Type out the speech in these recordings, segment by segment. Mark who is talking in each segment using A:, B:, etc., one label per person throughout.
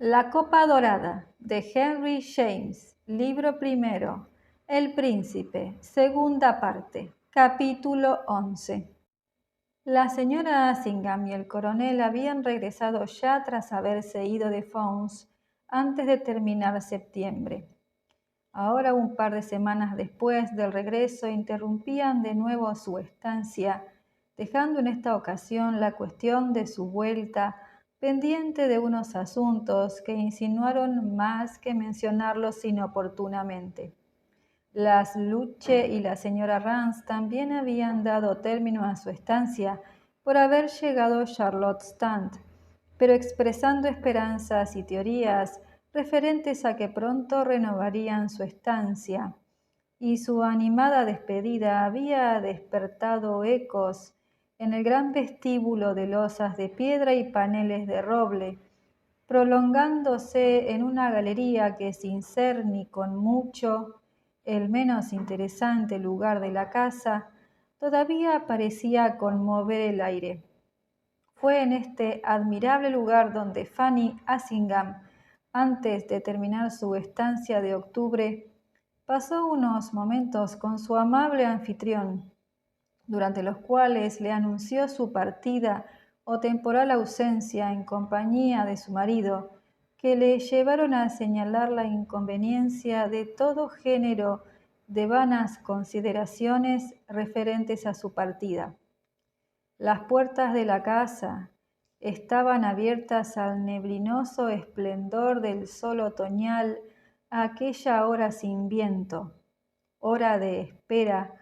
A: La copa dorada de Henry James, libro primero, El príncipe, segunda parte, capítulo 11. La señora Assingham y el coronel habían regresado ya tras haberse ido de Fownes antes de terminar septiembre. Ahora, un par de semanas después del regreso, interrumpían de nuevo su estancia, dejando en esta ocasión la cuestión de su vuelta pendiente de unos asuntos que insinuaron más que mencionarlos inoportunamente. Las Luche y la señora Rance también habían dado término a su estancia por haber llegado Charlotte Stant, pero expresando esperanzas y teorías referentes a que pronto renovarían su estancia, y su animada despedida había despertado ecos en el gran vestíbulo de losas de piedra y paneles de roble, prolongándose en una galería que, sin ser ni con mucho el menos interesante lugar de la casa, todavía parecía conmover el aire. Fue en este admirable lugar donde Fanny Assingham, antes de terminar su estancia de octubre, pasó unos momentos con su amable anfitrión, durante los cuales le anunció su partida o temporal ausencia en compañía de su marido, que le llevaron a señalar la inconveniencia de todo género de vanas consideraciones referentes a su partida. Las puertas de la casa estaban abiertas al neblinoso esplendor del sol otoñal a aquella hora sin viento, hora de espera,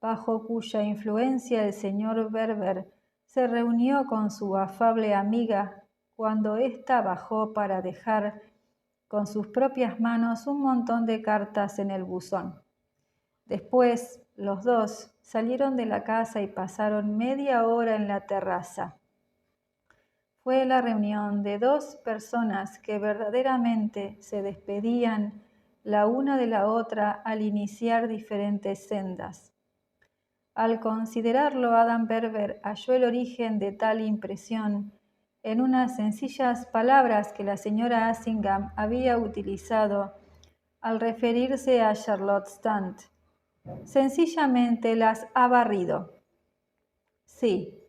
A: bajo cuya influencia el señor Verber se reunió con su afable amiga cuando ésta bajó para dejar con sus propias manos un montón de cartas en el buzón. Después, los dos salieron de la casa y pasaron media hora en la terraza. Fue la reunión de dos personas que verdaderamente se despedían la una de la otra al iniciar diferentes sendas. Al considerarlo, Adam Verber halló el origen de tal impresión en unas sencillas palabras que la señora Assingham había utilizado al referirse a Charlotte Stant. Sencillamente las ha barrido. Sí,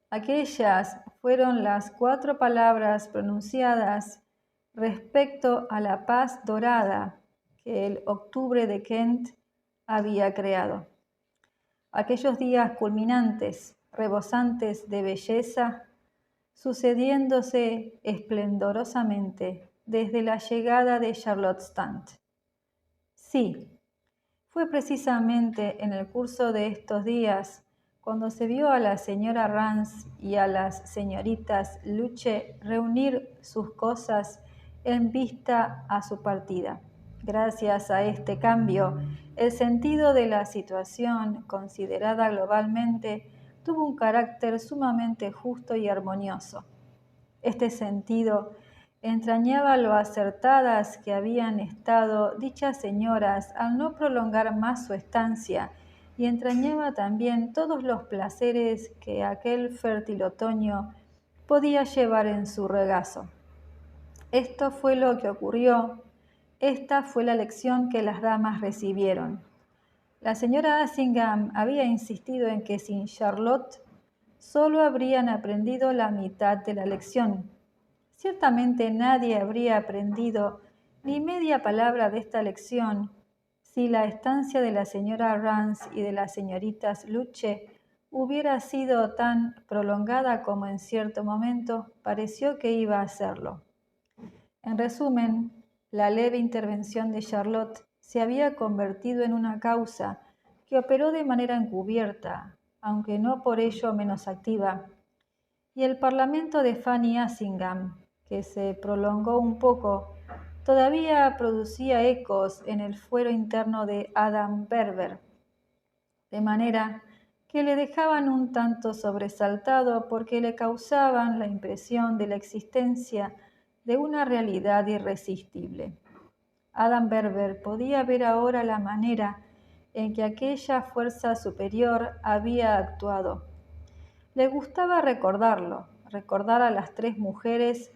A: aquellas fueron las 4 palabras pronunciadas respecto a la paz dorada que el octubre de Kent había creado. Aquellos días culminantes, rebosantes de belleza, sucediéndose esplendorosamente desde la llegada de Charlotte Stant. Sí, fue precisamente en el curso de estos días cuando se vio a la señora Rance y a las señoritas Luche reunir sus cosas en vista a su partida. Gracias a este cambio, el sentido de la situación, considerada globalmente, tuvo un carácter sumamente justo y armonioso. Este sentido entrañaba lo acertadas que habían estado dichas señoras al no prolongar más su estancia, y entrañaba también todos los placeres que aquel fértil otoño podía llevar en su regazo. Esto fue lo que ocurrió, esta fue la lección que las damas recibieron. La señora Assingham había insistido en que sin Charlotte solo habrían aprendido la mitad de la lección. Ciertamente nadie habría aprendido ni media palabra de esta lección si la estancia de la señora Rance y de las señoritas Luche hubiera sido tan prolongada como en cierto momento pareció que iba a serlo. En resumen, la leve intervención de Charlotte se había convertido en una causa que operó de manera encubierta, aunque no por ello menos activa, y el parlamento de Fanny Assingham, que se prolongó un poco, todavía producía ecos en el fuero interno de Adam Verber, de manera que le dejaban un tanto sobresaltado porque le causaban la impresión de la existencia de una realidad irresistible. Adam Verber podía ver ahora la manera en que aquella fuerza superior había actuado. Le gustaba recordarlo, recordar a las 3 mujeres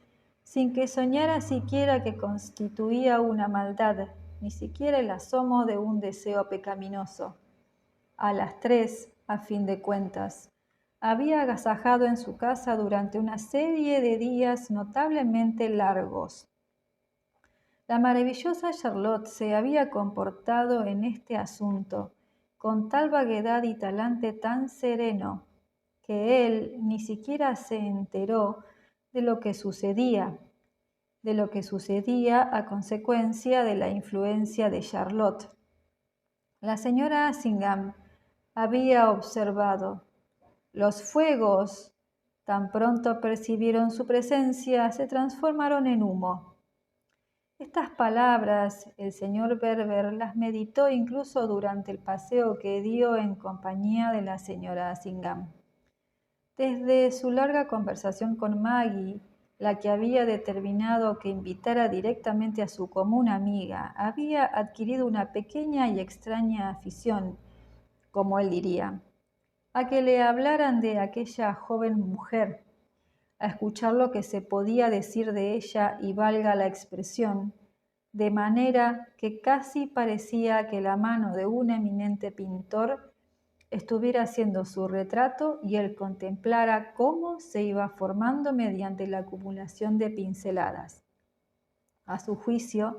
A: sin que soñara siquiera que constituía una maldad, ni siquiera el asomo de un deseo pecaminoso. A las 3, a fin de cuentas, había agasajado en su casa durante una serie de días notablemente largos. La maravillosa Charlotte se había comportado en este asunto con tal vaguedad y talante tan sereno que él ni siquiera se enteró de lo que sucedía a consecuencia de la influencia de Charlotte. La señora Assingham había observado: los fuegos, tan pronto percibieron su presencia, se transformaron en humo. Estas palabras el señor Verber las meditó incluso durante el paseo que dio en compañía de la señora Assingham. Desde su larga conversación con Maggie, la que había determinado que invitara directamente a su común amiga, había adquirido una pequeña y extraña afición, como él diría, a que le hablaran de aquella joven mujer, a escuchar lo que se podía decir de ella, y valga la expresión, de manera que casi parecía que la mano de un eminente pintor estuviera haciendo su retrato y él contemplara cómo se iba formando mediante la acumulación de pinceladas. A su juicio,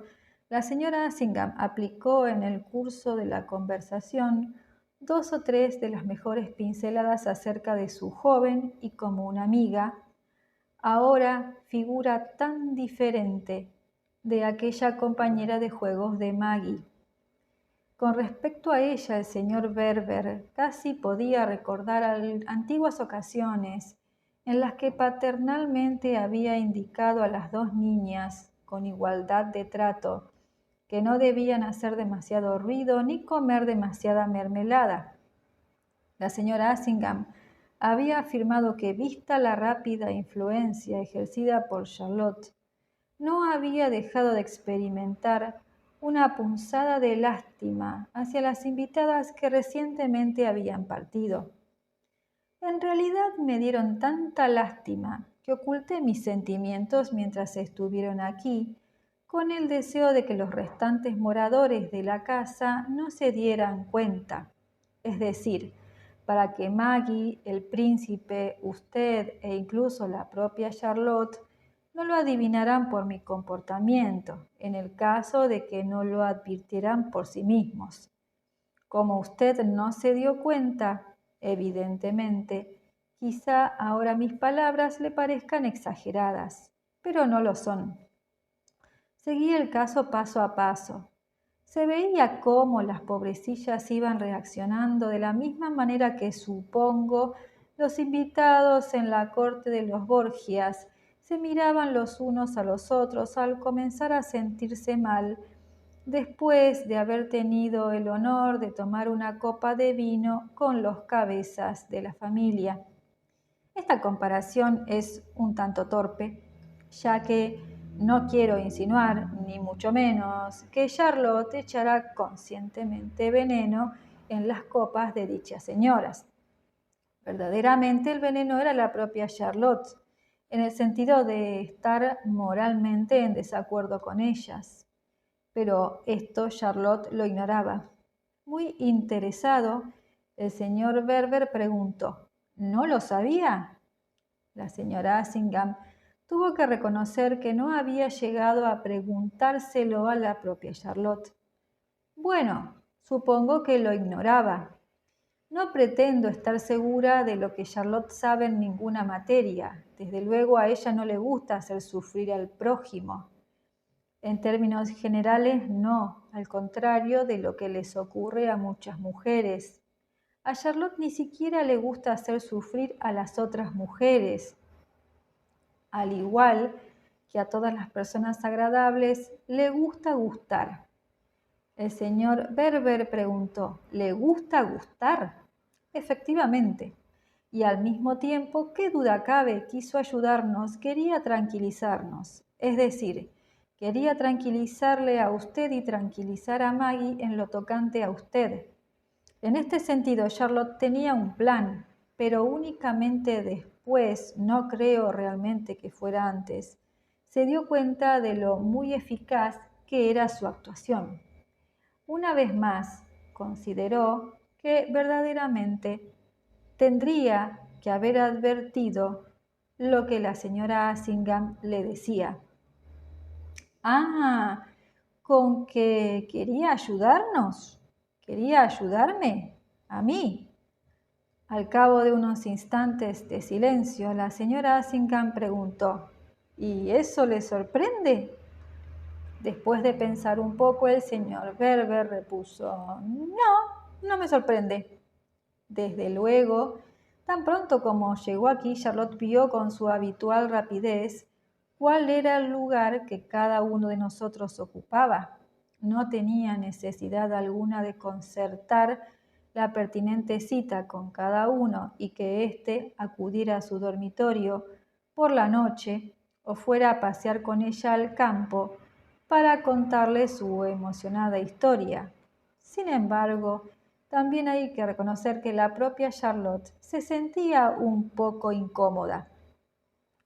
A: la señora Assingham aplicó en el curso de la conversación 2 o 3 de las mejores pinceladas acerca de su joven y común amiga, ahora figura tan diferente de aquella compañera de juegos de Maggie. Con respecto a ella, el señor Verber casi podía recordar antiguas ocasiones en las que paternalmente había indicado a las 2 niñas, con igualdad de trato, que no debían hacer demasiado ruido ni comer demasiada mermelada. La señora Assingham había afirmado que, vista la rápida influencia ejercida por Charlotte, no había dejado de experimentar una punzada de lástima hacia las invitadas que recientemente habían partido. En realidad me dieron tanta lástima que oculté mis sentimientos mientras estuvieron aquí, con el deseo de que los restantes moradores de la casa no se dieran cuenta, es decir, para que Maggie, el príncipe, usted e incluso la propia Charlotte no lo adivinaran por mi comportamiento, en el caso de que no lo advirtieran por sí mismos. Como usted no se dio cuenta, evidentemente, quizá ahora mis palabras le parezcan exageradas, pero no lo son. Seguí el caso paso a paso. Se veía cómo las pobrecillas iban reaccionando de la misma manera que, supongo, los invitados en la corte de los Borgias se miraban los unos a los otros al comenzar a sentirse mal, después de haber tenido el honor de tomar una copa de vino con los cabezas de la familia. Esta comparación es un tanto torpe, ya que no quiero insinuar, ni mucho menos, que Charlotte echará conscientemente veneno en las copas de dichas señoras. Verdaderamente el veneno era la propia Charlotte, en el sentido de estar moralmente en desacuerdo con ellas. Pero esto Charlotte lo ignoraba. Muy interesado, el señor Verber preguntó: ¿no lo sabía? La señora Assingham tuvo que reconocer que no había llegado a preguntárselo a la propia Charlotte. Bueno, supongo que lo ignoraba. No pretendo estar segura de lo que Charlotte sabe en ninguna materia. Desde luego a ella no le gusta hacer sufrir al prójimo. En términos generales, no, al contrario de lo que les ocurre a muchas mujeres. A Charlotte ni siquiera le gusta hacer sufrir a las otras mujeres. Al igual que a todas las personas agradables, le gusta gustar. El señor Verber preguntó: ¿le gusta gustar? Efectivamente. Y al mismo tiempo, ¿qué duda cabe? Quiso ayudarnos, quería tranquilizarnos. Es decir, quería tranquilizarle a usted y tranquilizar a Maggie en lo tocante a usted. En este sentido, Charlotte tenía un plan, pero únicamente después, no creo realmente que fuera antes. se dio cuenta de lo muy eficaz que era su actuación. Una vez más, consideró que verdaderamente tendría que haber advertido lo que la señora Assingham le decía. Ah, ¿con que quería ayudarnos? ¿Quería ayudarme? ¿A mí? Al cabo de unos instantes de silencio, la señora Assingham preguntó, ¿y eso le sorprende? Después de pensar un poco, el señor Verber repuso, no me sorprende. Desde luego, tan pronto como llegó aquí, Charlotte vio con su habitual rapidez cuál era el lugar que cada uno de nosotros ocupaba. No tenía necesidad alguna de concertar la pertinente cita con cada uno y que éste acudiera a su dormitorio por la noche o fuera a pasear con ella al campo para contarle su emocionada historia. Sin embargo, también hay que reconocer que la propia Charlotte se sentía un poco incómoda.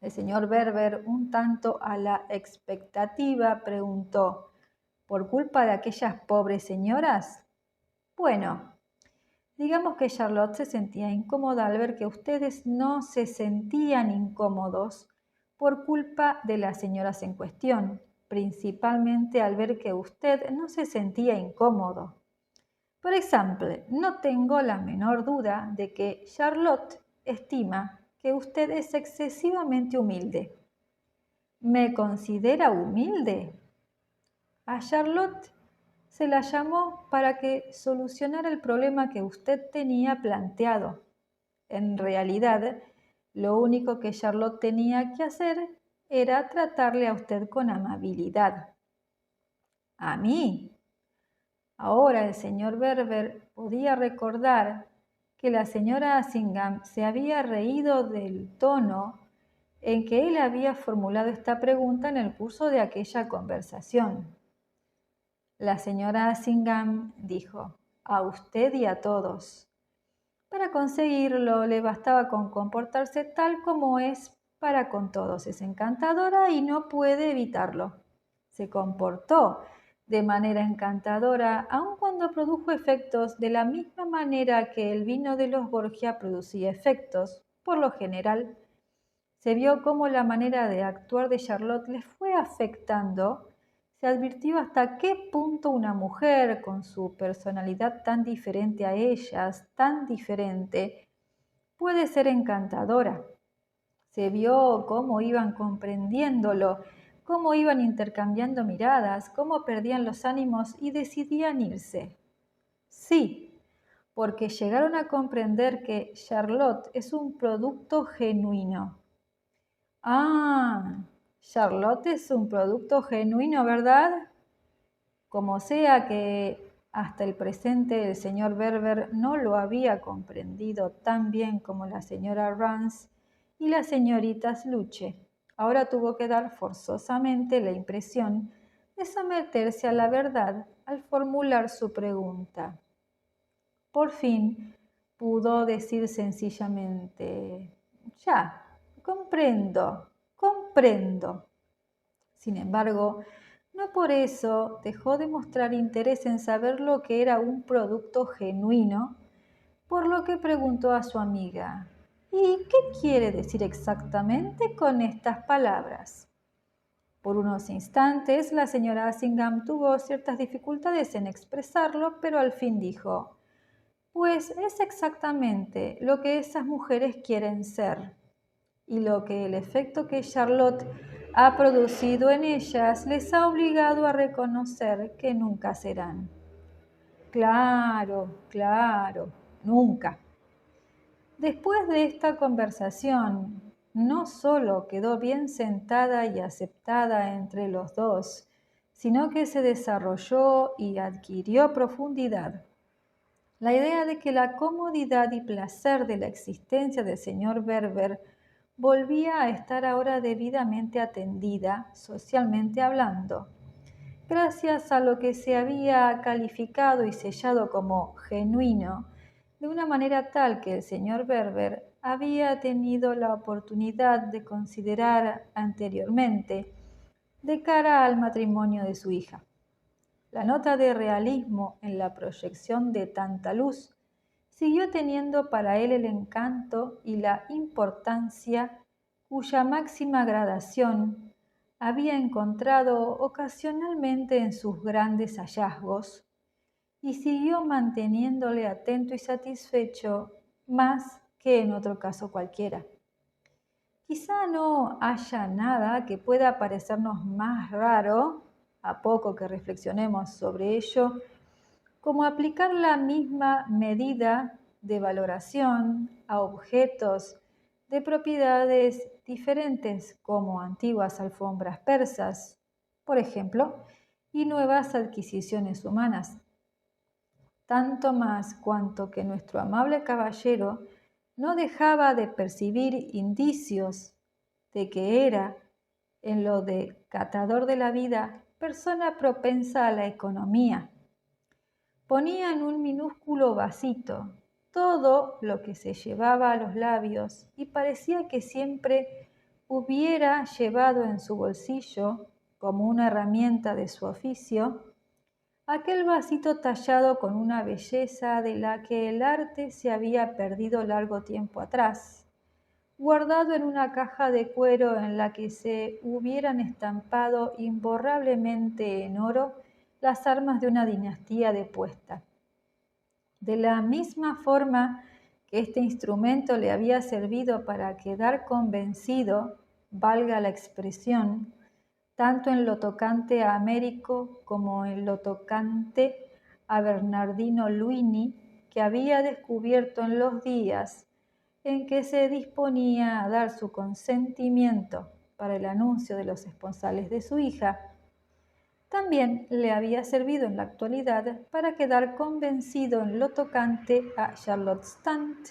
A: El señor Verber, un tanto a la expectativa, preguntó, ¿por culpa de aquellas pobres señoras? Bueno, digamos que Charlotte se sentía incómoda al ver que ustedes no se sentían incómodos por culpa de las señoras en cuestión, principalmente al ver que usted no se sentía incómodo. Por ejemplo, no tengo la menor duda de que Charlotte estima que usted es excesivamente humilde. ¿Me considera humilde? A Charlotte se la llamó para que solucionara el problema que usted tenía planteado. En realidad, lo único que Charlotte tenía que hacer era tratarle a usted con amabilidad. ¿A mí? Ahora el señor Verber podía recordar que la señora Assingham se había reído del tono en que él había formulado esta pregunta en el curso de aquella conversación. La señora Assingham dijo, a usted y a todos. Para conseguirlo le bastaba con comportarse tal como es para con todos. Es encantadora y no puede evitarlo. Se comportó de manera encantadora, aun cuando produjo efectos de la misma manera que el vino de los Borgia producía efectos. Por lo general, se vio cómo la manera de actuar de Charlotte les fue afectando. Se advirtió hasta qué punto una mujer, con su personalidad tan diferente a ellas, tan diferente, puede ser encantadora. Se vio cómo iban comprendiéndolo, cómo iban intercambiando miradas, cómo perdían los ánimos y decidían irse. Sí, porque llegaron a comprender que Charlotte es un producto genuino. Ah, Charlotte es un producto genuino, ¿verdad? Como sea que hasta el presente el señor Verber no lo había comprendido tan bien como la señora Rance y la señorita Sluche. Ahora tuvo que dar forzosamente la impresión de someterse a la verdad al formular su pregunta. Por fin pudo decir sencillamente, ya, comprendo. Sin embargo, no por eso dejó de mostrar interés en saber lo que era un producto genuino, por lo que preguntó a su amiga, ¿y qué quiere decir exactamente con estas palabras? Por unos instantes la señora Assingham tuvo ciertas dificultades en expresarlo, pero al fin dijo, pues es exactamente lo que esas mujeres quieren ser y lo que el efecto que Charlotte ha producido en ellas les ha obligado a reconocer que nunca serán. Claro, nunca. Después de esta conversación, no solo quedó bien sentada y aceptada entre los dos, sino que se desarrolló y adquirió profundidad. La idea de que la comodidad y placer de la existencia del señor Verber volvía a estar ahora debidamente atendida, socialmente hablando, gracias a lo que se había calificado y sellado como genuino, de una manera tal que el señor Verber había tenido la oportunidad de considerar anteriormente, de cara al matrimonio de su hija. La nota de realismo en la proyección de tanta luz siguió teniendo para él el encanto y la importancia cuya máxima gradación había encontrado ocasionalmente en sus grandes hallazgos, y siguió manteniéndole atento y satisfecho más que en otro caso cualquiera. Quizá no haya nada que pueda parecernos más raro, a poco que reflexionemos sobre ello, como aplicar la misma medida de valoración a objetos de propiedades diferentes como antiguas alfombras persas, por ejemplo, y nuevas adquisiciones humanas. Tanto más cuanto que nuestro amable caballero no dejaba de percibir indicios de que era, en lo de catador de la vida, persona propensa a la economía. Ponía en un minúsculo vasito todo lo que se llevaba a los labios y parecía que siempre hubiera llevado en su bolsillo, como una herramienta de su oficio, aquel vasito tallado con una belleza de la que el arte se había perdido largo tiempo atrás, guardado en una caja de cuero en la que se hubieran estampado imborrablemente en oro las armas de una dinastía depuesta. De la misma forma que este instrumento le había servido para quedar convencido, valga la expresión, tanto en lo tocante a Américo como en lo tocante a Bernardino Luini, que había descubierto en los días en que se disponía a dar su consentimiento para el anuncio de los esponsales de su hija, también le había servido en la actualidad para quedar convencido en lo tocante a Charlotte Stant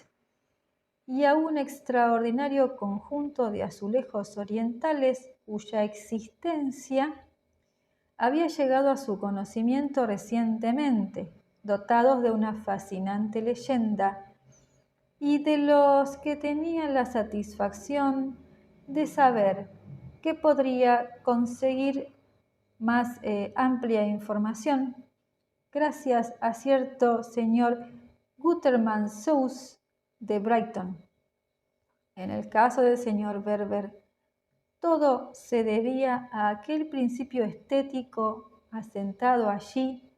A: y a un extraordinario conjunto de azulejos orientales cuya existencia había llegado a su conocimiento recientemente, dotados de una fascinante leyenda, y de los que tenían la satisfacción de saber que podría conseguir más amplia información gracias a cierto señor Gutermann Seuss de Brighton. En el caso del señor Berber, todo se debía a aquel principio estético asentado allí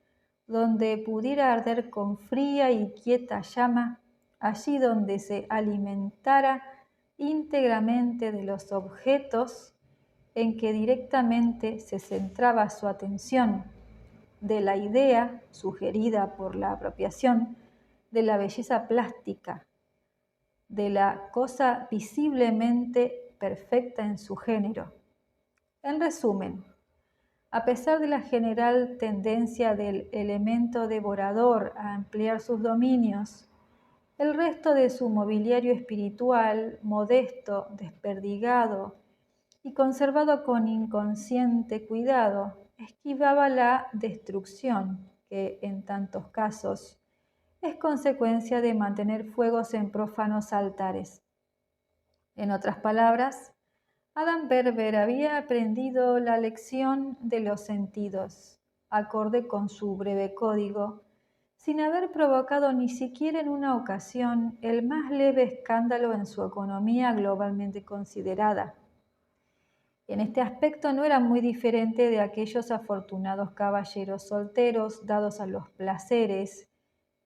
A: donde pudiera arder con fría y quieta llama, allí donde se alimentara íntegramente de los objetos en que directamente se centraba su atención, de la idea sugerida por la apropiación, de la belleza plástica, de la cosa visiblemente perfecta en su género. En resumen, a pesar de la general tendencia del elemento devorador a ampliar sus dominios, el resto de su mobiliario espiritual, modesto, desperdigado y conservado con inconsciente cuidado, esquivaba la destrucción que, en tantos casos, es consecuencia de mantener fuegos en profanos altares. En otras palabras, Adam Berber había aprendido la lección de los sentidos, acorde con su breve código, sin haber provocado ni siquiera en una ocasión el más leve escándalo en su economía globalmente considerada. En este aspecto no era muy diferente de aquellos afortunados caballeros solteros dados a los placeres,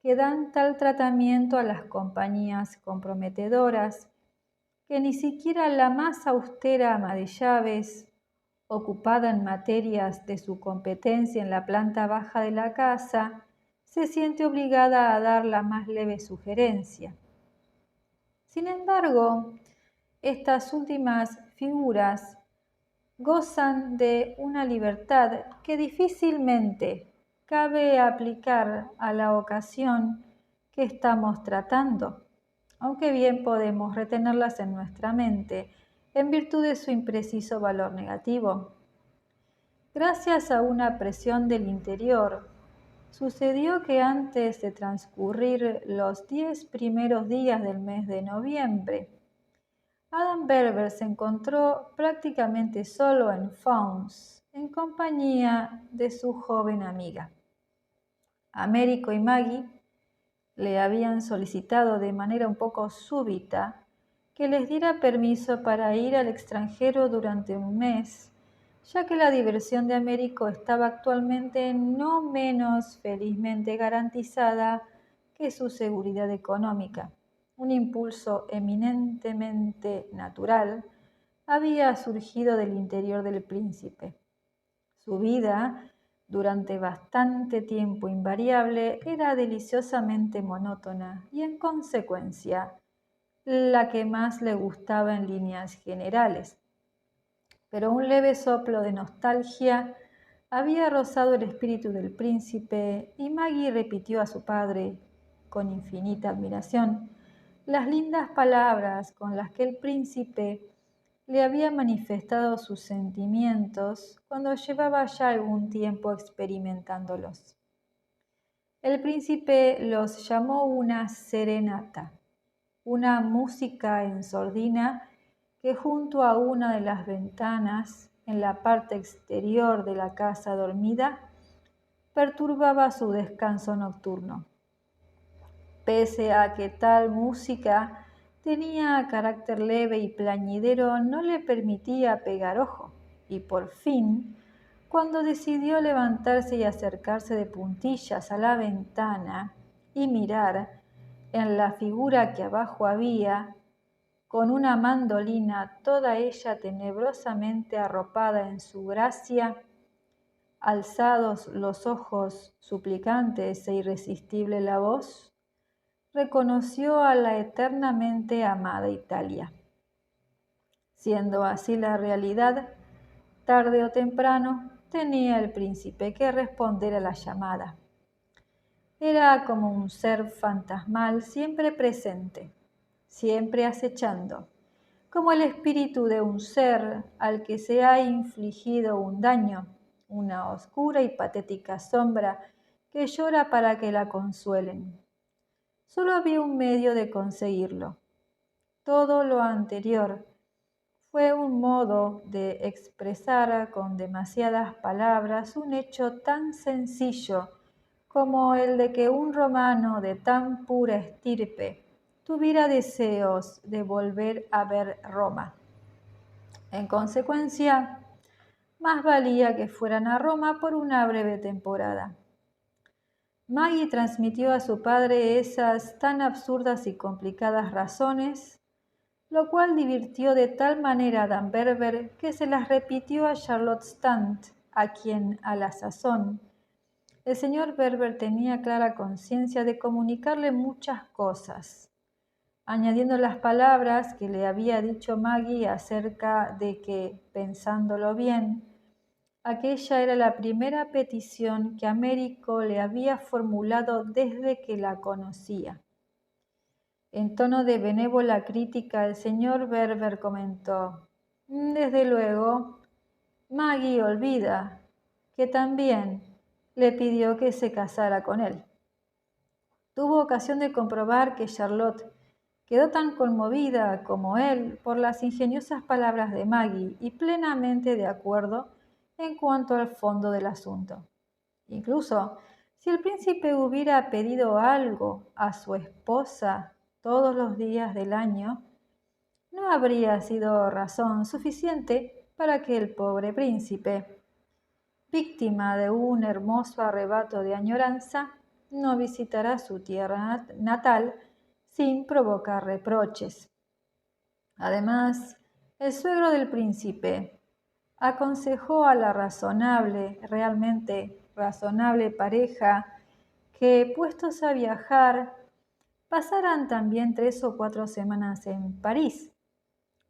A: que dan tal tratamiento a las compañías comprometedoras, que ni siquiera la más austera ama de llaves, ocupada en materias de su competencia en la planta baja de la casa, se siente obligada a dar la más leve sugerencia. Sin embargo, estas últimas figuras gozan de una libertad que difícilmente cabe aplicar a la ocasión que estamos tratando, aunque bien podemos retenerlas en nuestra mente en virtud de su impreciso valor negativo. Gracias a una presión del interior, sucedió que antes de transcurrir los 10 primeros días del mes de noviembre, Adam Berber se encontró prácticamente solo en Fownes, en compañía de su joven amiga. Américo y Maggie le habían solicitado de manera un poco súbita que les diera permiso para ir al extranjero durante un mes, ya que la diversión de Américo estaba actualmente no menos felizmente garantizada que su seguridad económica. Un impulso eminentemente natural había surgido del interior del príncipe. Su vida, durante bastante tiempo invariable, era deliciosamente monótona y, en consecuencia, la que más le gustaba en líneas generales. Pero un leve soplo de nostalgia había rozado el espíritu del príncipe y Maggie repitió a su padre, con infinita admiración, las lindas palabras con las que el príncipe le había manifestado sus sentimientos cuando llevaba ya algún tiempo experimentándolos. El príncipe los llamó una serenata, una música en sordina que junto a una de las ventanas en la parte exterior de la casa dormida perturbaba su descanso nocturno. Pese a que tal música tenía carácter leve y plañidero, no le permitía pegar ojo, y por fin, cuando decidió levantarse y acercarse de puntillas a la ventana y mirar en la figura que abajo había, con una mandolina toda ella tenebrosamente arropada en su gracia, alzados los ojos suplicantes e irresistible la voz, reconoció a la eternamente amada Italia. Siendo así la realidad, tarde o temprano tenía el príncipe que responder a la llamada. Era como un ser fantasmal siempre presente, siempre acechando, como el espíritu de un ser al que se ha infligido un daño, una oscura y patética sombra que llora para que la consuelen. Solo había un medio de conseguirlo. Todo lo anterior fue un modo de expresar con demasiadas palabras un hecho tan sencillo como el de que un romano de tan pura estirpe tuviera deseos de volver a ver Roma. En consecuencia, más valía que fueran a Roma por una breve temporada. Maggie transmitió a su padre esas tan absurdas y complicadas razones, lo cual divirtió de tal manera a Dan Berber que se las repitió a Charlotte Stant, a quien, a la sazón, el señor Berber tenía clara conciencia de comunicarle muchas cosas, añadiendo las palabras que le había dicho Maggie acerca de que, pensándolo bien, aquella era la primera petición que Américo le había formulado desde que la conocía. En tono de benévola crítica, el señor Berber comentó: «Desde luego, Maggie olvida que también le pidió que se casara con él». Tuvo ocasión de comprobar que Charlotte quedó tan conmovida como él por las ingeniosas palabras de Maggie y plenamente de acuerdo en cuanto al fondo del asunto. Incluso si el príncipe hubiera pedido algo a su esposa todos los días del año, no habría sido razón suficiente para que el pobre príncipe, víctima de un hermoso arrebato de añoranza, no visitara su tierra natal sin provocar reproches. Además, el suegro del príncipe aconsejó a la realmente razonable pareja que, puestos a viajar, pasaran también 3 o 4 semanas en París,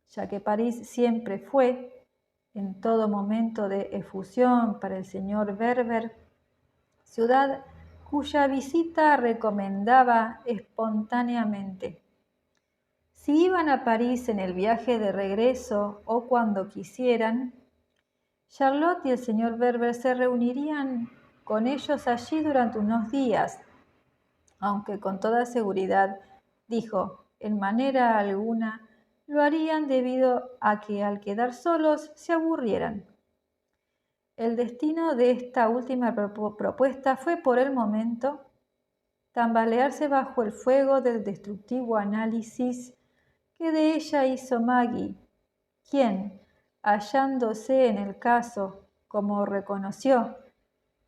A: ya que París siempre fue, en todo momento de efusión para el señor Berber, ciudad cuya visita recomendaba espontáneamente. Si iban a París en el viaje de regreso o cuando quisieran, Charlotte y el señor Berber se reunirían con ellos allí durante unos días, aunque con toda seguridad, dijo, en manera alguna lo harían debido a que al quedar solos se aburrieran. El destino de esta última propuesta fue por el momento tambalearse bajo el fuego del destructivo análisis que de ella hizo Maggie, quien, hallándose en el caso, como reconoció,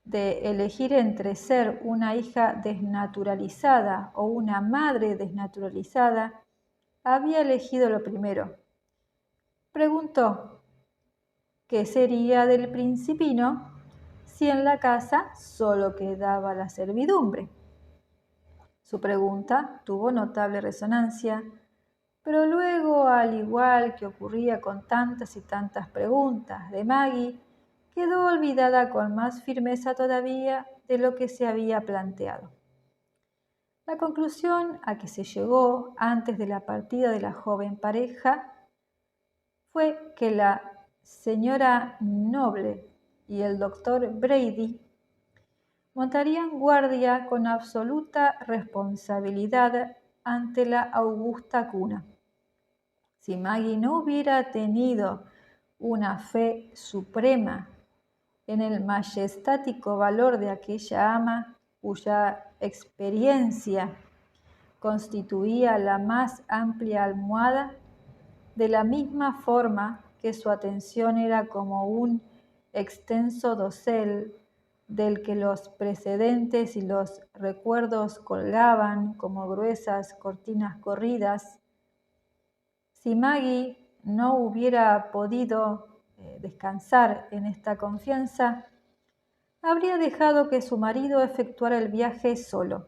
A: de elegir entre ser una hija desnaturalizada o una madre desnaturalizada, había elegido lo primero. Preguntó qué sería del principino si en la casa solo quedaba la servidumbre. Su pregunta tuvo notable resonancia, pero luego, al igual que ocurría con tantas y tantas preguntas de Maggie, quedó olvidada con más firmeza todavía de lo que se había planteado. La conclusión a que se llegó antes de la partida de la joven pareja fue que la señora Noble y el doctor Brady montarían guardia con absoluta responsabilidad ante la augusta cuna. Si Maggie no hubiera tenido una fe suprema en el majestático valor de aquella ama cuya experiencia constituía la más amplia almohada, de la misma forma que su atención era como un extenso dosel del que los precedentes y los recuerdos colgaban como gruesas cortinas corridas, si Maggie no hubiera podido descansar en esta confianza, habría dejado que su marido efectuara el viaje solo.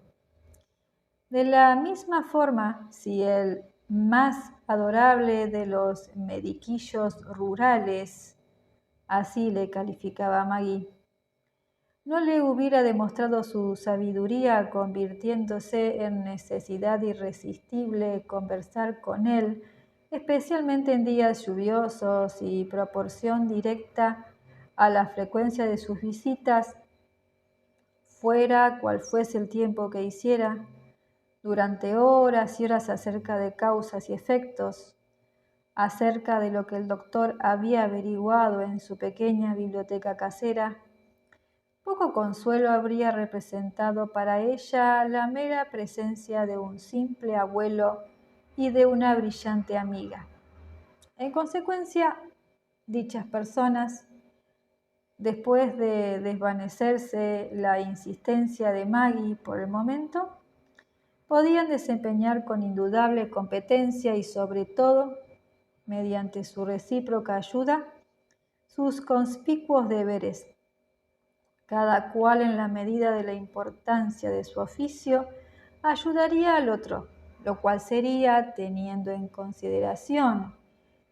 A: De la misma forma, si el más adorable de los mediquillos rurales, así le calificaba Maggie, no le hubiera demostrado su sabiduría, convirtiéndose en necesidad irresistible conversar con él, especialmente en días lluviosos y proporción directa a la frecuencia de sus visitas, fuera cual fuese el tiempo que hiciera, durante horas y horas acerca de causas y efectos, acerca de lo que el doctor había averiguado en su pequeña biblioteca casera, poco consuelo habría representado para ella la mera presencia de un simple abuelo y de una brillante amiga. En consecuencia, dichas personas, después de desvanecerse la insistencia de Maggie por el momento, podían desempeñar con indudable competencia y sobre todo, mediante su recíproca ayuda, sus conspicuos deberes, cada cual en la medida de la importancia de su oficio ayudaría al otro, lo cual sería, teniendo en consideración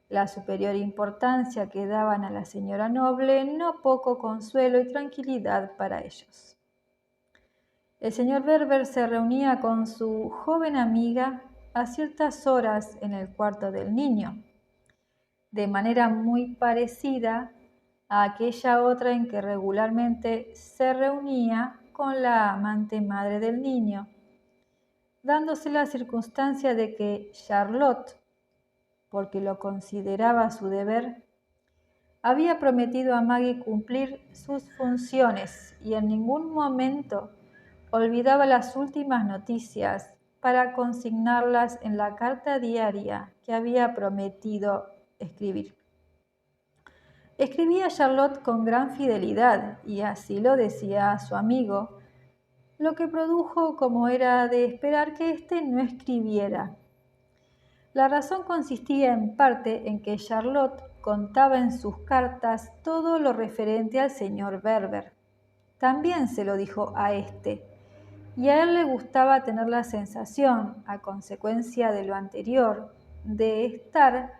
A: la superior importancia que daban a la señora Noble, no poco consuelo y tranquilidad para ellos. El señor Verber se reunía con su joven amiga a ciertas horas en el cuarto del niño, de manera muy parecida a aquella otra en que regularmente se reunía con la amante madre del niño, dándose la circunstancia de que Charlotte, porque lo consideraba su deber, había prometido a Maggie cumplir sus funciones y en ningún momento olvidaba las últimas noticias para consignarlas en la carta diaria que había prometido escribir. Escribía a Charlotte con gran fidelidad y así lo decía a su amigo, lo que produjo, como era de esperar, que éste no escribiera. La razón consistía en parte en que Charlotte contaba en sus cartas todo lo referente al señor Verber. También se lo dijo a éste, y a él le gustaba tener la sensación, a consecuencia de lo anterior, de estar,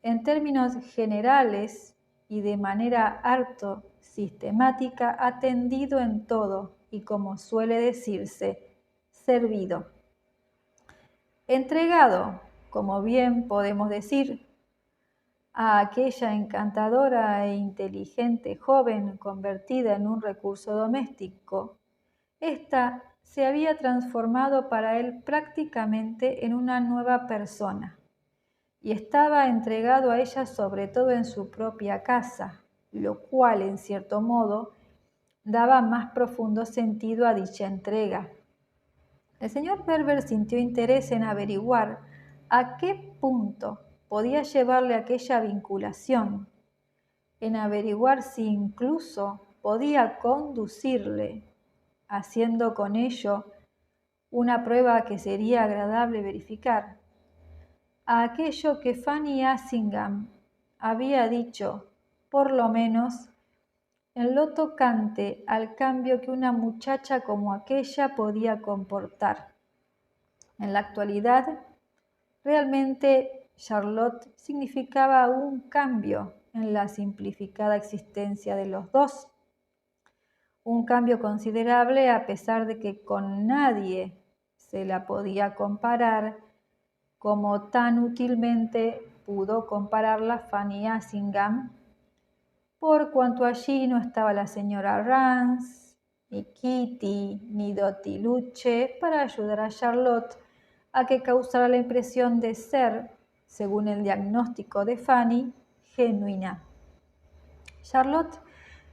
A: en términos generales y de manera harto sistemática, atendido en todo y, como suele decirse, servido. Entregado, como bien podemos decir, a aquella encantadora e inteligente joven convertida en un recurso doméstico, ésta se había transformado para él prácticamente en una nueva persona, y estaba entregado a ella sobre todo en su propia casa, lo cual, en cierto modo, daba más profundo sentido a dicha entrega. El señor Berber sintió interés en averiguar a qué punto podía llevarle aquella vinculación, en averiguar si incluso podía conducirle, haciendo con ello una prueba que sería agradable verificar, a aquello que Fanny Assingham había dicho, por lo menos en lo tocante al cambio que una muchacha como aquella podía comportar. En la actualidad, realmente Charlotte significaba un cambio en la simplificada existencia de los dos, un cambio considerable a pesar de que con nadie se la podía comparar como tan útilmente pudo compararla Fanny Assingham, por cuanto allí no estaba la señora Rance, ni Kitty, ni Dottie Luche para ayudar a Charlotte a que causara la impresión de ser, según el diagnóstico de Fanny, genuina. Charlotte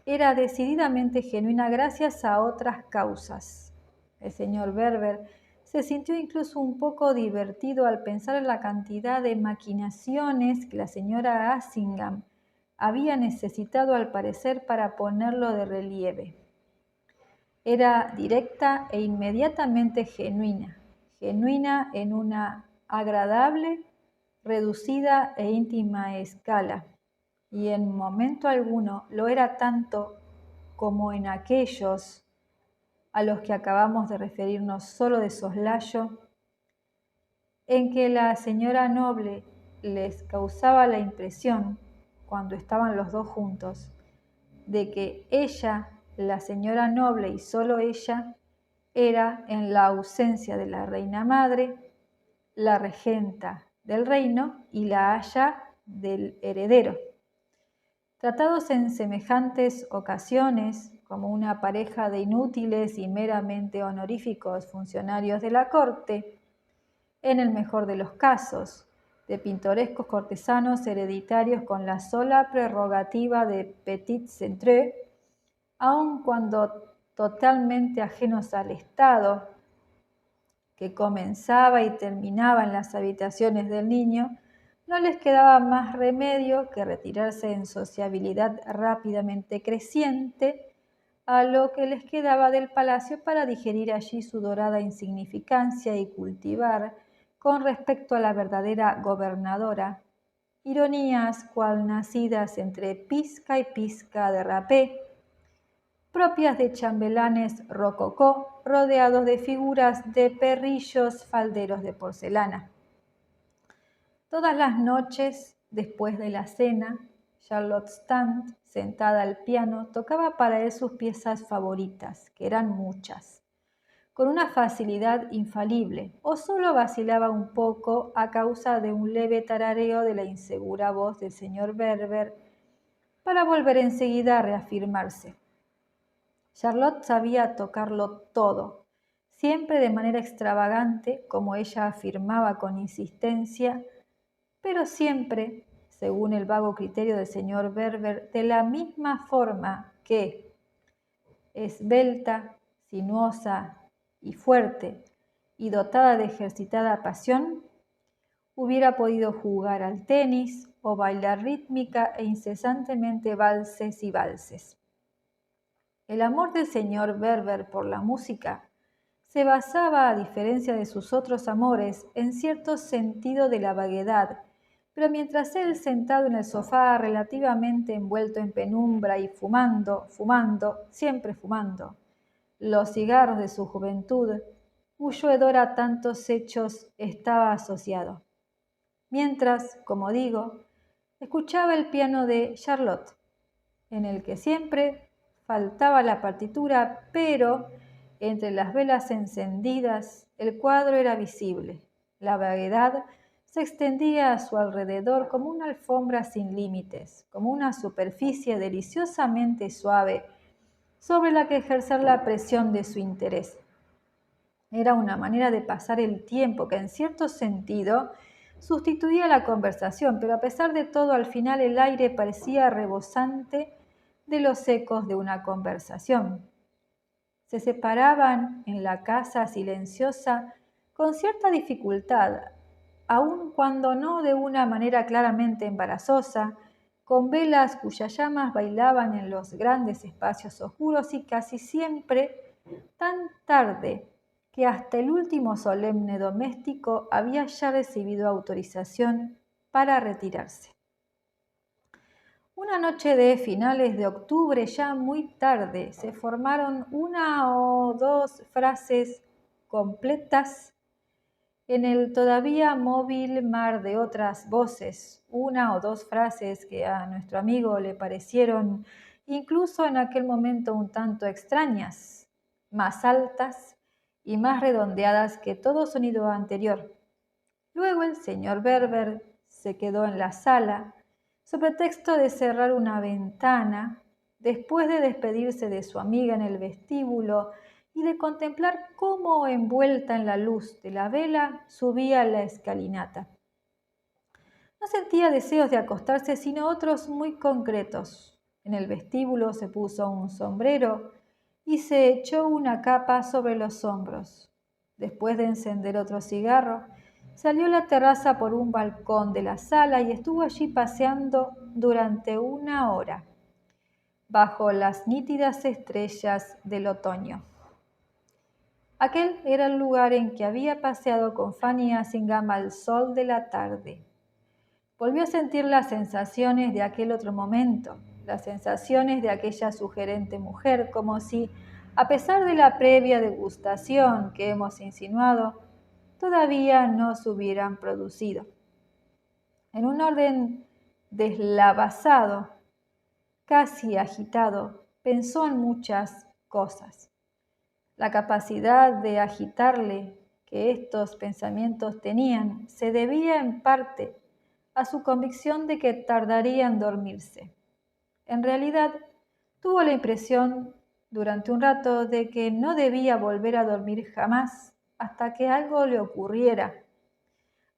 A: era decididamente genuina gracias a otras causas. El señor Berber se sintió incluso un poco divertido al pensar en la cantidad de maquinaciones que la señora Assingham había necesitado al parecer para ponerlo de relieve. Era directa e inmediatamente genuina, genuina en una agradable, reducida e íntima escala, y en momento alguno lo era tanto como en aquellos a los que acabamos de referirnos solo de soslayo, en que la señora noble les causaba la impresión, cuando estaban los dos juntos, de que ella, la señora noble y solo ella, era, en la ausencia de la reina madre, la regenta del reino y la aya del heredero. Tratados en semejantes ocasiones como una pareja de inútiles y meramente honoríficos funcionarios de la corte, en el mejor de los casos, de pintorescos cortesanos hereditarios con la sola prerrogativa de petit centre, aun cuando totalmente ajenos al Estado, que comenzaba y terminaba en las habitaciones del niño, no les quedaba más remedio que retirarse en sociabilidad rápidamente creciente a lo que les quedaba del palacio para digerir allí su dorada insignificancia y cultivar, con respecto a la verdadera gobernadora, ironías cual nacidas entre pizca y pizca de rapé, propias de chambelanes rococó rodeados de figuras de perrillos falderos de porcelana. Todas las noches, después de la cena, Charlotte Stant, sentada al piano, tocaba para él sus piezas favoritas, que eran muchas, con una facilidad infalible, o solo vacilaba un poco a causa de un leve tarareo de la insegura voz del señor Berber, para volver enseguida a reafirmarse. Charlotte sabía tocarlo todo, siempre de manera extravagante, como ella afirmaba con insistencia, pero siempre, según el vago criterio del señor Berber, de la misma forma que, esbelta, sinuosa y fuerte, y dotada de ejercitada pasión, hubiera podido jugar al tenis o bailar rítmica e incesantemente valses y valses. El amor del señor Berber por la música se basaba, a diferencia de sus otros amores, en cierto sentido de la vaguedad, pero mientras él, sentado en el sofá, relativamente envuelto en penumbra y fumando, siempre fumando, los cigarros de su juventud, cuyo hedor a tantos hechos estaba asociado. Mientras, como digo, escuchaba el piano de Charlotte, en el que siempre faltaba la partitura, pero entre las velas encendidas el cuadro era visible. La vaguedad se extendía a su alrededor como una alfombra sin límites, como una superficie deliciosamente suave sobre la que ejercer la presión de su interés. Era una manera de pasar el tiempo que en cierto sentido sustituía la conversación, pero a pesar de todo, al final el aire parecía rebosante de los ecos de una conversación. Se separaban en la casa silenciosa con cierta dificultad, aun cuando no de una manera claramente embarazosa, con velas cuyas llamas bailaban en los grandes espacios oscuros y casi siempre tan tarde que hasta el último solemne doméstico había ya recibido autorización para retirarse. Una noche de finales de octubre, ya muy tarde, se formaron una o dos frases completas en el todavía móvil mar de otras voces, una o dos frases que a nuestro amigo le parecieron incluso en aquel momento un tanto extrañas, más altas y más redondeadas que todo sonido anterior. Luego el señor Berber se quedó en la sala, sobre pretexto de cerrar una ventana, después de despedirse de su amiga en el vestíbulo y de contemplar cómo, envuelta en la luz de la vela, subía la escalinata. No sentía deseos de acostarse, sino otros muy concretos. En el vestíbulo se puso un sombrero y se echó una capa sobre los hombros. Después de encender otro cigarro, salió a la terraza por un balcón de la sala y estuvo allí paseando durante una hora, bajo las nítidas estrellas del otoño. Aquel era el lugar en que había paseado con Fanny Assingham al sol de la tarde. Volvió a sentir las sensaciones de aquel otro momento, las sensaciones de aquella sugerente mujer, como si, a pesar de la previa degustación que hemos insinuado, todavía no se hubieran producido. En un orden deslavazado, casi agitado, pensó en muchas cosas. La capacidad de agitarle que estos pensamientos tenían se debía en parte a su convicción de que tardaría en dormirse. En realidad, tuvo la impresión durante un rato de que no debía volver a dormir jamás hasta que algo le ocurriera,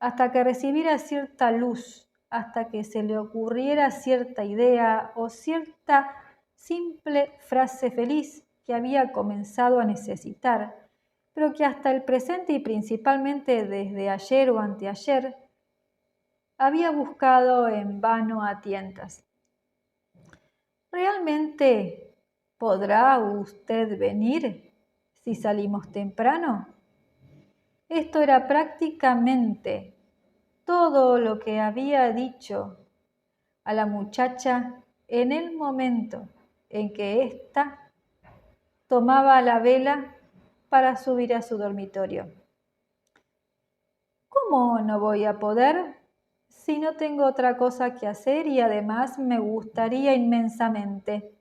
A: hasta que recibiera cierta luz, hasta que se le ocurriera cierta idea o cierta simple frase feliz que había comenzado a necesitar, pero que hasta el presente y principalmente desde ayer o anteayer había buscado en vano a tientas. ¿Realmente podrá usted venir si salimos temprano? Esto era prácticamente todo lo que había dicho a la muchacha en el momento en que ésta tomaba la vela para subir a su dormitorio. ¿Cómo no voy a poder si no tengo otra cosa que hacer y además me gustaría inmensamente?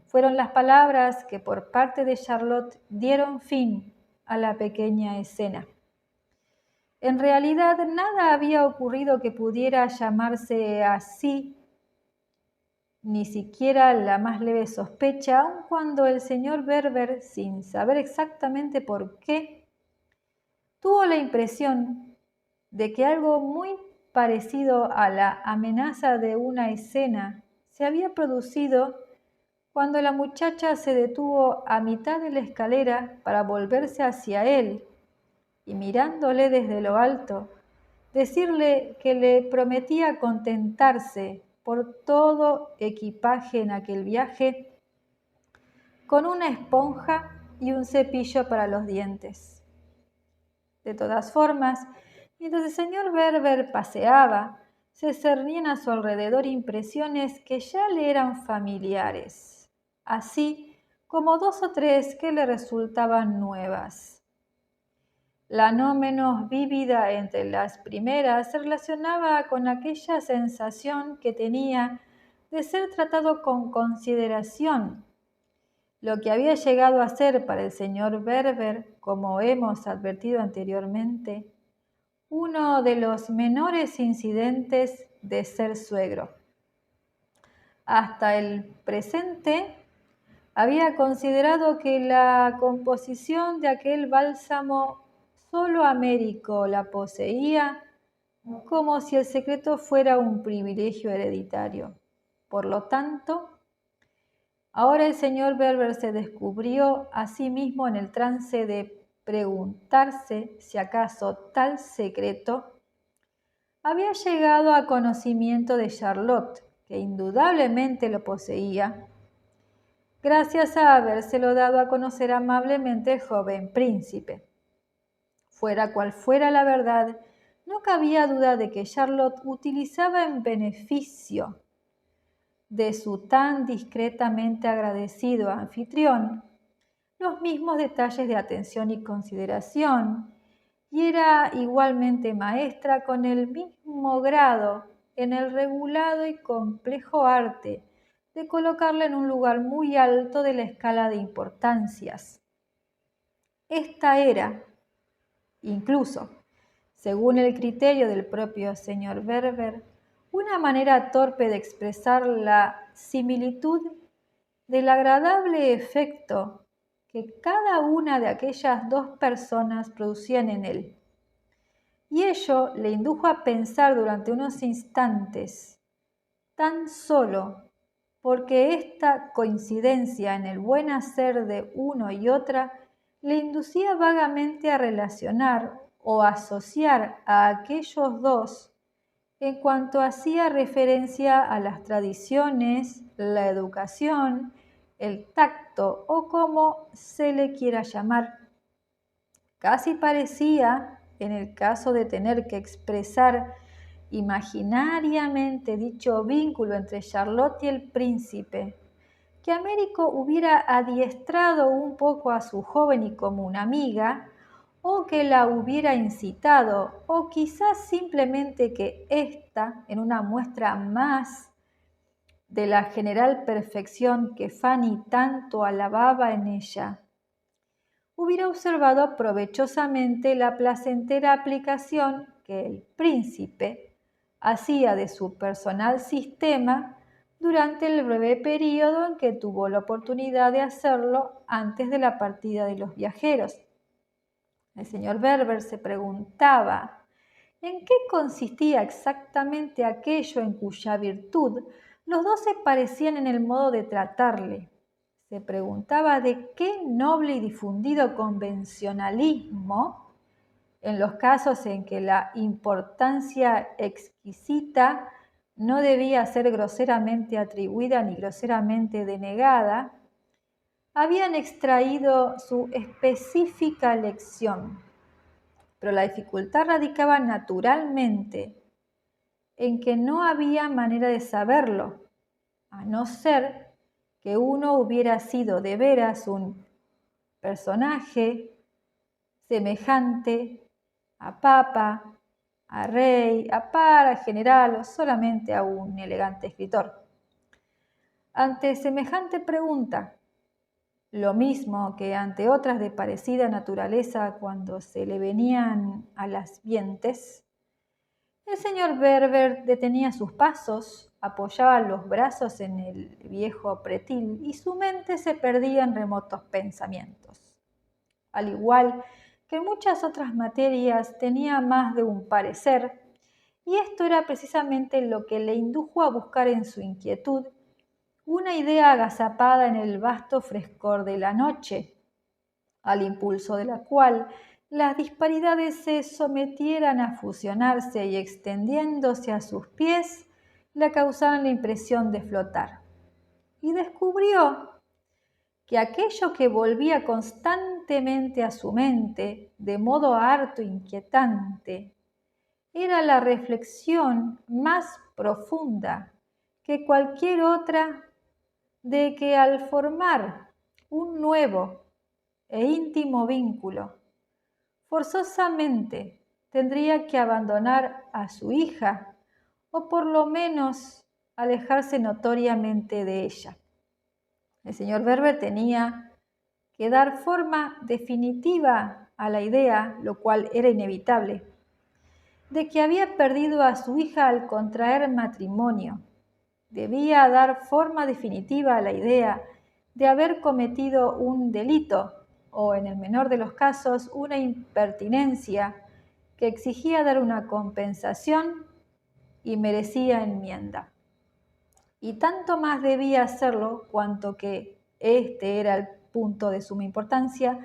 A: Fueron las palabras que por parte de Charlotte dieron fin a la pequeña escena. En realidad nada había ocurrido que pudiera llamarse así, ni siquiera la más leve sospecha, aun cuando el señor Berber, sin saber exactamente por qué, tuvo la impresión de que algo muy parecido a la amenaza de una escena se había producido cuando la muchacha se detuvo a mitad de la escalera para volverse hacia él y mirándole desde lo alto, decirle que le prometía contentarse por todo equipaje en aquel viaje con una esponja y un cepillo para los dientes. De todas formas, mientras el señor Berber paseaba, se cernían a su alrededor impresiones que ya le eran familiares, así como dos o tres que le resultaban nuevas. La no menos vívida entre las primeras se relacionaba con aquella sensación que tenía de ser tratado con consideración, lo que había llegado a ser para el señor Berber, como hemos advertido anteriormente, uno de los menores incidentes de ser suegro. Hasta el presente había considerado que la composición de aquel bálsamo solo Américo la poseía como si el secreto fuera un privilegio hereditario. Por lo tanto, ahora el señor Berber se descubrió a sí mismo en el trance de preguntarse si acaso tal secreto había llegado a conocimiento de Charlotte, que indudablemente lo poseía, gracias a habérselo dado a conocer amablemente el joven príncipe. Fuera cual fuera la verdad, no cabía duda de que Charlotte utilizaba en beneficio de su tan discretamente agradecido anfitrión los mismos detalles de atención y consideración, y era igualmente maestra con el mismo grado en el regulado y complejo arte de colocarla en un lugar muy alto de la escala de importancias. Esta era, incluso, según el criterio del propio señor Berber, una manera torpe de expresar la similitud del agradable efecto que cada una de aquellas dos personas producían en él. Y ello le indujo a pensar durante unos instantes, tan solo porque esta coincidencia en el buen hacer de uno y otra le inducía vagamente a relacionar o asociar a aquellos dos en cuanto hacía referencia a las tradiciones, la educación, el tacto o como se le quiera llamar. Casi parecía, en el caso de tener que expresar imaginariamente dicho vínculo entre Charlotte y el príncipe, que Américo hubiera adiestrado un poco a su joven y común amiga, o que la hubiera incitado, o quizás simplemente que ésta, en una muestra más de la general perfección que Fanny tanto alababa en ella, hubiera observado provechosamente la placentera aplicación que el príncipe hacía de su personal sistema durante el breve período en que tuvo la oportunidad de hacerlo antes de la partida de los viajeros. El señor Berber se preguntaba en qué consistía exactamente aquello en cuya virtud los dos se parecían en el modo de tratarle. Se preguntaba de qué noble y difundido convencionalismo, en los casos en que la importancia exquisita no debía ser groseramente atribuida ni groseramente denegada, habían extraído su específica lección. Pero la dificultad radicaba naturalmente en que no había manera de saberlo, a no ser que uno hubiera sido de veras un personaje semejante a papa, a rey, a par, a general o solamente a un elegante escritor. Ante semejante pregunta, lo mismo que ante otras de parecida naturaleza cuando se le venían a las vientes, el señor Berber detenía sus pasos, apoyaba los brazos en el viejo pretil y su mente se perdía en remotos pensamientos. Al igual que en muchas otras materias tenía más de un parecer, y esto era precisamente lo que le indujo a buscar en su inquietud una idea agazapada en el vasto frescor de la noche, al impulso de la cual las disparidades se sometieran a fusionarse y extendiéndose a sus pies, le causaban la impresión de flotar. Y descubrió que aquello que volvía constantemente a su mente de modo harto inquietante era la reflexión más profunda que cualquier otra de que al formar un nuevo e íntimo vínculo, forzosamente tendría que abandonar a su hija o por lo menos alejarse notoriamente de ella. El señor Berber tenía que dar forma definitiva a la idea, lo cual era inevitable, de que había perdido a su hija al contraer matrimonio. Debía dar forma definitiva a la idea de haber cometido un delito o, en el menor de los casos, una impertinencia que exigía dar una compensación y merecía enmienda. Y tanto más debía hacerlo cuanto que este era el punto de suma importancia,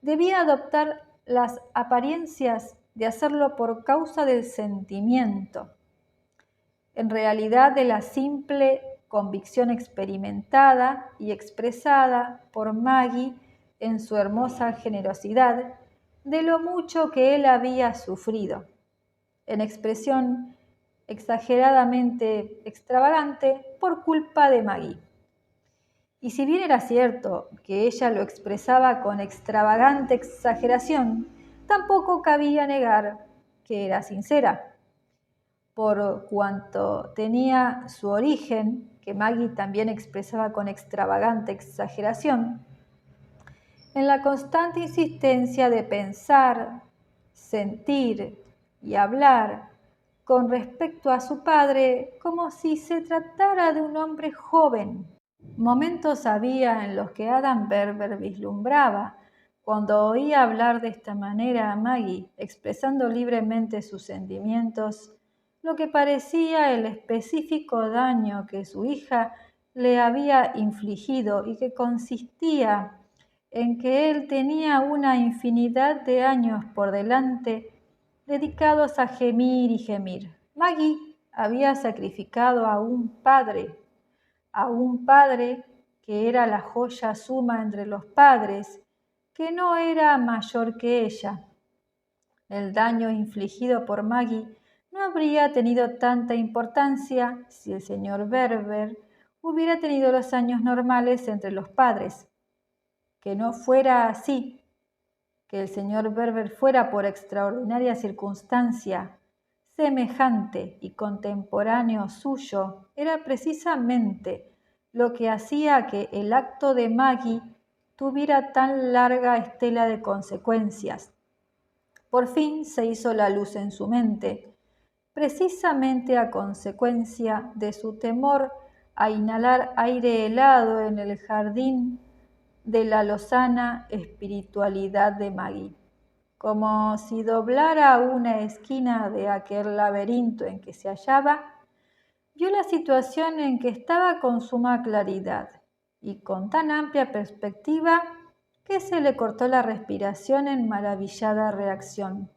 A: debía adoptar las apariencias de hacerlo por causa del sentimiento, en realidad de la simple convicción experimentada y expresada por Maggie en su hermosa generosidad de lo mucho que él había sufrido, en expresión exageradamente extravagante por culpa de Maggie. Y si bien era cierto que ella lo expresaba con extravagante exageración, tampoco cabía negar que era sincera, por cuanto tenía su origen, que Maggie también expresaba con extravagante exageración, en la constante insistencia de pensar, sentir y hablar con respecto a su padre como si se tratara de un hombre joven. Momentos había en los que Adam Berber vislumbraba, cuando oía hablar de esta manera a Maggie, expresando libremente sus sentimientos, lo que parecía el específico daño que su hija le había infligido y que consistía en que él tenía una infinidad de años por delante dedicados a gemir y gemir. Maggie había sacrificado a un padre que era la joya suma entre los padres, que no era mayor que ella. El daño infligido por Maggie no habría tenido tanta importancia si el señor Berber hubiera tenido los años normales entre los padres. Que no fuera así, que el señor Berber fuera por extraordinaria circunstancia semejante y contemporáneo suyo, era precisamente lo que hacía que el acto de Maggie tuviera tan larga estela de consecuencias. Por fin se hizo la luz en su mente, precisamente a consecuencia de su temor a inhalar aire helado en el jardín de la lozana espiritualidad de Maggie. Como si doblara una esquina de aquel laberinto en que se hallaba, vio la situación en que estaba con suma claridad y con tan amplia perspectiva que se le cortó la respiración en maravillada reacción.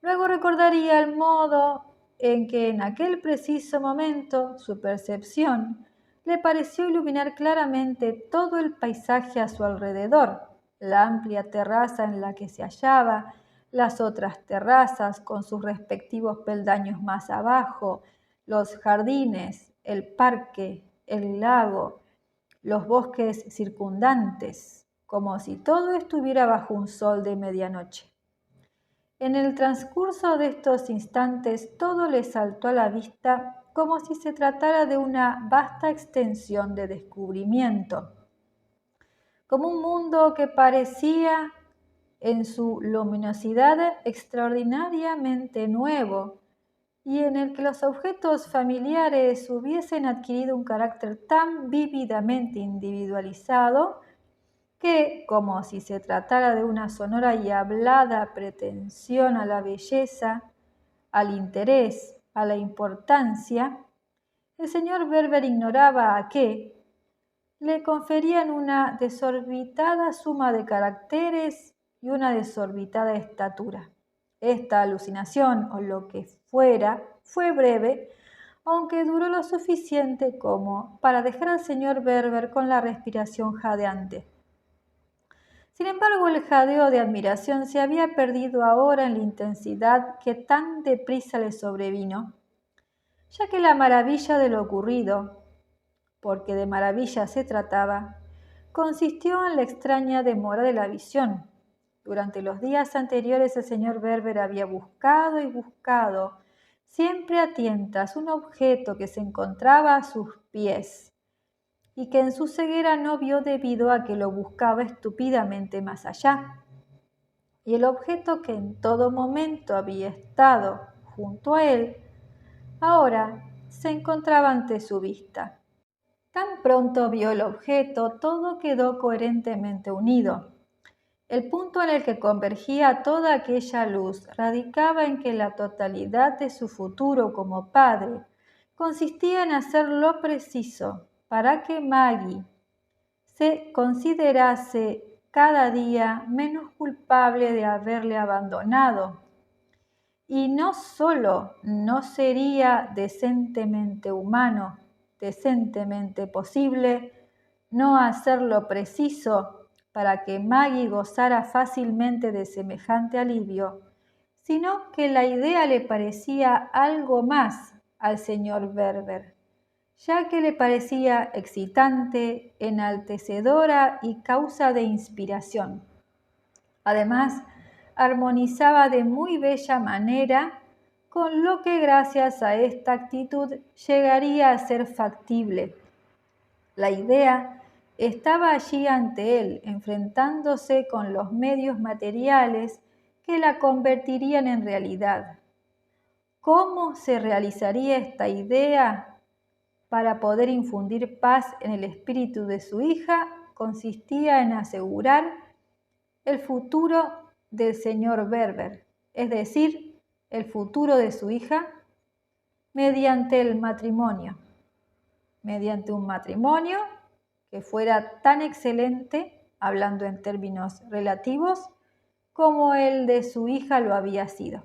A: Luego recordaría el modo en que en aquel preciso momento su percepción le pareció iluminar claramente todo el paisaje a su alrededor, la amplia terraza en la que se hallaba, las otras terrazas con sus respectivos peldaños más abajo, los jardines, el parque, el lago, los bosques circundantes, como si todo estuviera bajo un sol de medianoche. En el transcurso de estos instantes todo le saltó a la vista como si se tratara de una vasta extensión de descubrimiento, como un mundo que parecía en su luminosidad extraordinariamente nuevo y en el que los objetos familiares hubiesen adquirido un carácter tan vívidamente individualizado que, como si se tratara de una sonora y hablada pretensión a la belleza, al interés, a la importancia, el señor Berber ignoraba a qué le conferían una desorbitada suma de caracteres y una desorbitada estatura. Esta alucinación, o lo que fuera, fue breve, aunque duró lo suficiente como para dejar al señor Berber con la respiración jadeante. Sin embargo, el jadeo de admiración se había perdido ahora en la intensidad que tan deprisa le sobrevino, ya que la maravilla de lo ocurrido, porque de maravilla se trataba, consistió en la extraña demora de la visión. Durante los días anteriores el señor Berber había buscado y buscado, siempre a tientas, un objeto que se encontraba a sus pies y que en su ceguera no vio debido a que lo buscaba estúpidamente más allá. Y el objeto que en todo momento había estado junto a él, ahora se encontraba ante su vista. Tan pronto vio el objeto, todo quedó coherentemente unido. El punto en el que convergía toda aquella luz radicaba en que la totalidad de su futuro como padre consistía en hacer lo preciso para que Maggie se considerase cada día menos culpable de haberle abandonado. Y no solo no sería decentemente humano, decentemente posible, no hacer lo preciso para que Maggie gozara fácilmente de semejante alivio, sino que la idea le parecía algo más al señor Berber, ya que le parecía excitante, enaltecedora y causa de inspiración. Además, armonizaba de muy bella manera con lo que gracias a esta actitud llegaría a ser factible. La idea estaba allí ante él, enfrentándose con los medios materiales que la convertirían en realidad. ¿Cómo se realizaría esta idea para poder infundir paz en el espíritu de su hija? Consistía en asegurar el futuro del señor Berber, es decir, el futuro de su hija, mediante el matrimonio, mediante un matrimonio que fuera tan excelente, hablando en términos relativos, como el de su hija lo había sido.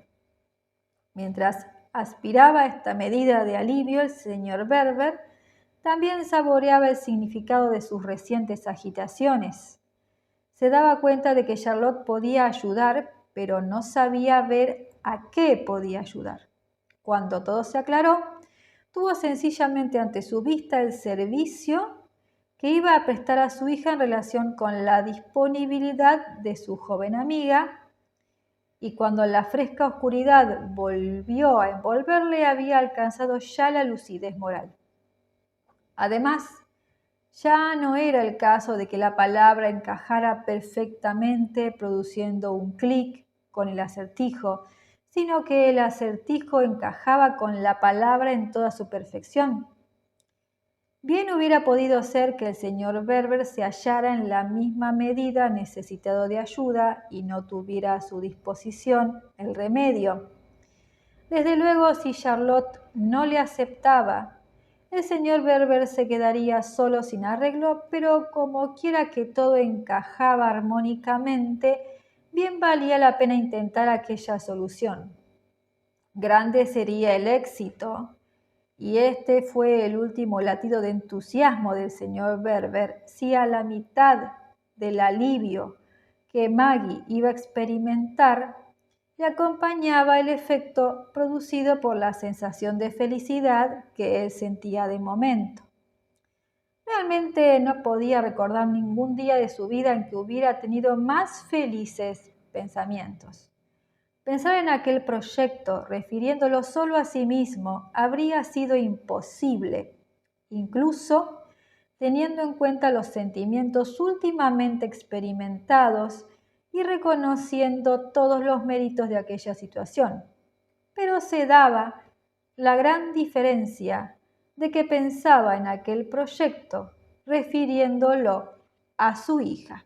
A: Mientras aspiraba a esta medida de alivio, el señor Berber también saboreaba el significado de sus recientes agitaciones. Se daba cuenta de que Charlotte podía ayudar, pero no sabía ver a qué podía ayudar. Cuando todo se aclaró, tuvo sencillamente ante su vista el servicio que iba a prestar a su hija en relación con la disponibilidad de su joven amiga, y cuando la fresca oscuridad volvió a envolverle, había alcanzado ya la lucidez moral. Además, ya no era el caso de que la palabra encajara perfectamente produciendo un clic con el acertijo, sino que el acertijo encajaba con la palabra en toda su perfección. Bien hubiera podido ser que el señor Berber se hallara en la misma medida necesitado de ayuda y no tuviera a su disposición el remedio. Desde luego, si Charlotte no le aceptaba, el señor Berber se quedaría solo sin arreglo, pero como quiera que todo encajaba armónicamente, bien valía la pena intentar aquella solución. Grande sería el éxito, y este fue el último latido de entusiasmo del señor Berber, si a la mitad del alivio que Maggie iba a experimentar le acompañaba el efecto producido por la sensación de felicidad que él sentía de momento. Realmente no podía recordar ningún día de su vida en que hubiera tenido más felices pensamientos. Pensar en aquel proyecto, refiriéndolo solo a sí mismo, habría sido imposible, incluso teniendo en cuenta los sentimientos últimamente experimentados y reconociendo todos los méritos de aquella situación. Pero se daba la gran diferencia de que pensaba en aquel proyecto, refiriéndolo a su hija.